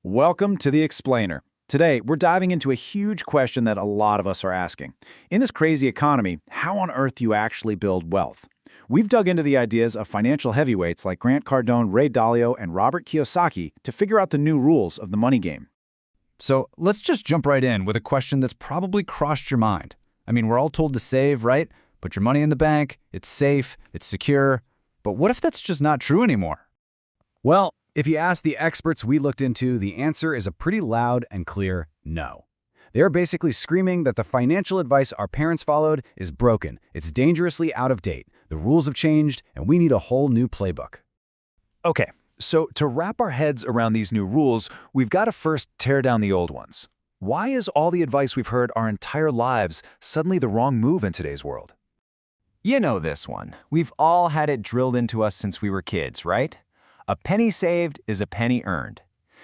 Welcome to The Explainer. Today, we're diving into a huge question that a lot of us are asking. In this crazy economy, how on earth do you actually build wealth? We've dug into the ideas of financial heavyweights like Grant Cardone, Ray Dalio, and Robert Kiyosaki to figure out the new rules of the money game. So let's just jump right in with a question that's probably crossed your mind. I mean, we're all told to save, right? Put your money in the bank, it's safe, it's secure. But what if that's just not true anymore? Well, if you ask the experts we looked into, the answer is a pretty loud and clear no. They're basically screaming that the financial advice our parents followed is broken, it's dangerously out of date, the rules have changed, and we need a whole new playbook. Okay, so to wrap our heads around these new rules, we've got to first tear down the old ones. Why is all the advice we've heard our entire lives suddenly the wrong move in today's world? You know this one. We've all had it drilled into us since we were kids, right? A penny saved is a penny earned.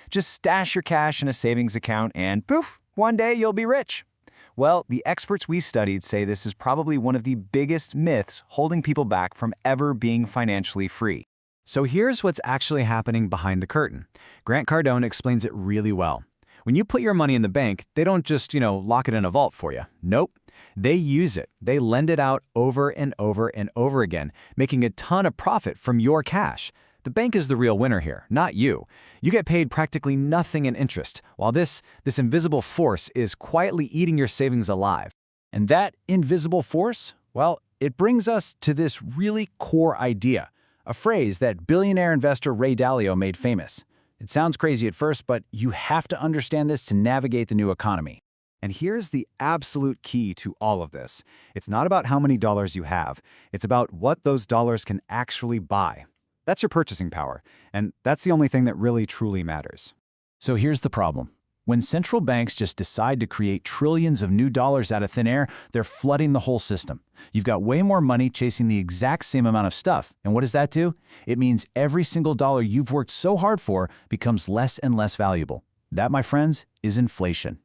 Just stash your cash in a savings account and poof, one day you'll be rich. Well, the experts we studied say this is probably one of the biggest myths holding people back from ever being financially free. So here's what's actually happening behind the curtain. Grant Cardone explains it really well. When you put your money in the bank, they don't just, lock it in a vault for you. Nope. They use it. They lend it out over and over and over again, making a ton of profit from your cash. The bank is the real winner here, not you. You get paid practically nothing in interest, while this invisible force is quietly eating your savings alive. And that invisible force, well, it brings us to this really core idea, a phrase that billionaire investor Ray Dalio made famous. It sounds crazy at first, but you have to understand this to navigate the new economy. And here's the absolute key to all of this. It's not about how many dollars you have. It's about what those dollars can actually buy. That's your purchasing power, and that's the only thing that really truly matters. So here's the problem. When central banks just decide to create trillions of new dollars out of thin air, they're flooding the whole system. You've got way more money chasing the exact same amount of stuff. And what does that do? It means every single dollar you've worked so hard for becomes less and less valuable. That, my friends, is inflation.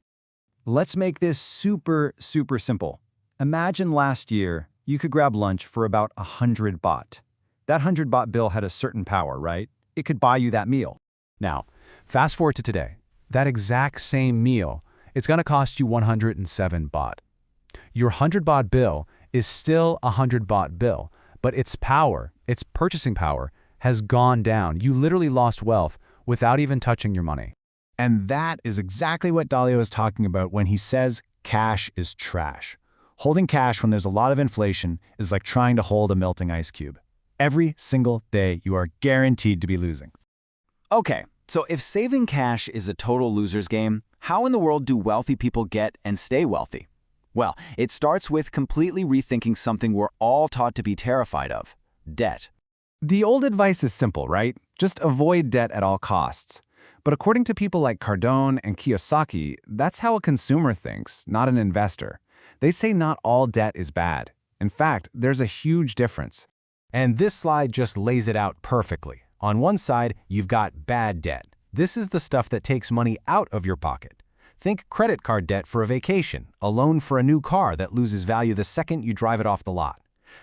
Let's make this super simple. Imagine last year, you could grab lunch for about 100 baht. That 100 baht bill had a certain power, right? It could buy you that meal. Now, fast forward to today. That exact same meal, it's going to cost you 107 baht. Your 100 baht bill is still a 100 baht bill, but its power, its purchasing power, has gone down. You literally lost wealth without even touching your money. And that is exactly what Dalio is talking about when he says cash is trash. Holding cash when there's a lot of inflation is like trying to hold a melting ice cube. Every single day, you are guaranteed to be losing. Okay, so if saving cash is a total loser's game, how in the world do wealthy people get and stay wealthy? Well, it starts with completely rethinking something we're all taught to be terrified of: debt. The old advice is simple, right? Just avoid debt at all costs. But according to people like Cardone and Kiyosaki, that's how a consumer thinks, not an investor. They say not all debt is bad. In fact, there's a huge difference. And this slide just lays it out perfectly. On one side, you've got bad debt. This is the stuff that takes money out of your pocket. Think credit card debt for a vacation, a loan for a new car that loses value the second you drive it off the lot.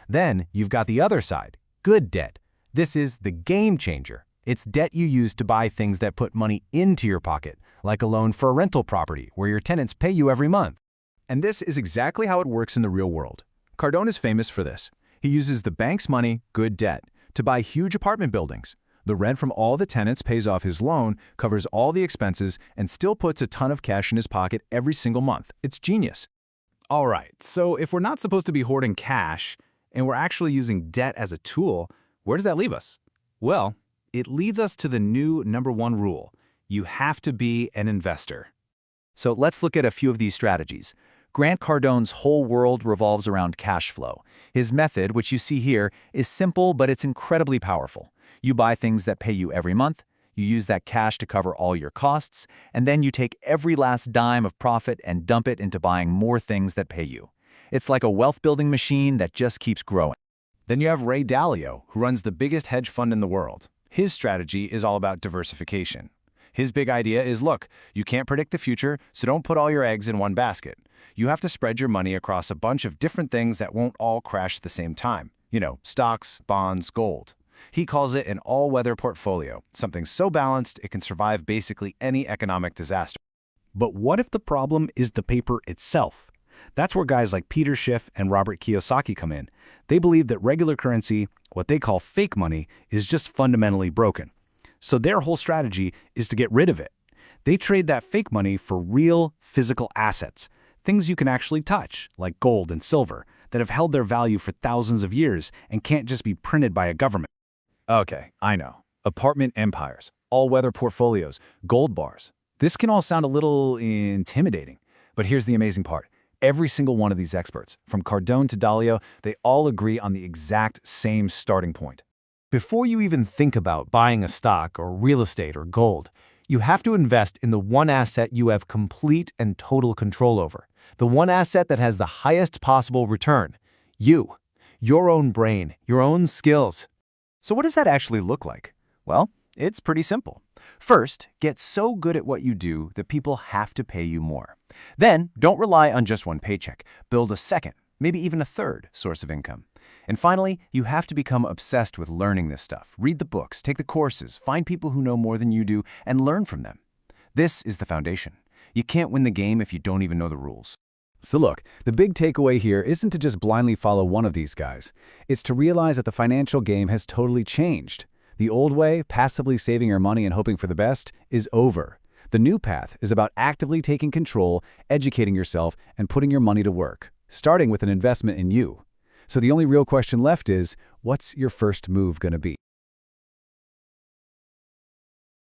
Then you've got the other side, good debt. This is the game changer. It's debt you use to buy things that put money into your pocket, like a loan for a rental property where your tenants pay you every month. And this is exactly how it works in the real world. Cardone is famous for this. He uses the bank's money, good debt, to buy huge apartment buildings. The rent from all the tenants pays off his loan, covers all the expenses, and still puts a ton of cash in his pocket every single month. It's genius. All right, so if we're not supposed to be hoarding cash, and we're actually using debt as a tool, where does that leave us? Well, it leads us to the new #1 rule. You have to be an investor. So let's look at a few of these strategies. Grant Cardone's whole world revolves around cash flow. His method, which you see here, is simple, but it's incredibly powerful. You buy things that pay you every month, you use that cash to cover all your costs, and then you take every last dime of profit and dump it into buying more things that pay you. It's like a wealth-building machine that just keeps growing. Then you have Ray Dalio, who runs the biggest hedge fund in the world. His strategy is all about diversification. His big idea is, look, you can't predict the future, so don't put all your eggs in one basket. You have to spread your money across a bunch of different things that won't all crash at the same time. Stocks, bonds, gold. He calls it an all-weather portfolio, something so balanced it can survive basically any economic disaster. But what if the problem is the paper itself? That's where guys like Peter Schiff and Robert Kiyosaki come in. They believe that regular currency, what they call fake money, is just fundamentally broken. So their whole strategy is to get rid of it. They trade that fake money for real physical assets, things you can actually touch, like gold and silver, that have held their value for thousands of years and can't just be printed by a government. Okay, I know. Apartment empires, all-weather portfolios, gold bars. This can all sound a little intimidating, but here's the amazing part. Every single one of these experts, from Cardone to Dalio, they all agree on the exact same starting point. Before you even think about buying a stock or real estate or gold, you have to invest in the one asset you have complete and total control over, the one asset that has the highest possible return: you, your own brain, your own skills. So what does that actually look like? Well, it's pretty simple. First, get so good at what you do that people have to pay you more. Then, don't rely on just one paycheck. Build a second, maybe even a third source of income. And finally, you have to become obsessed with learning this stuff. Read the books, take the courses, find people who know more than you do, and learn from them. This is the foundation. You can't win the game if you don't even know the rules. So look, the big takeaway here isn't to just blindly follow one of these guys. It's to realize that the financial game has totally changed. The old way, passively saving your money and hoping for the best, is over. The new path is about actively taking control, educating yourself, and putting your money to work, starting with an investment in you. So the only real question left is, what's your first move going to be?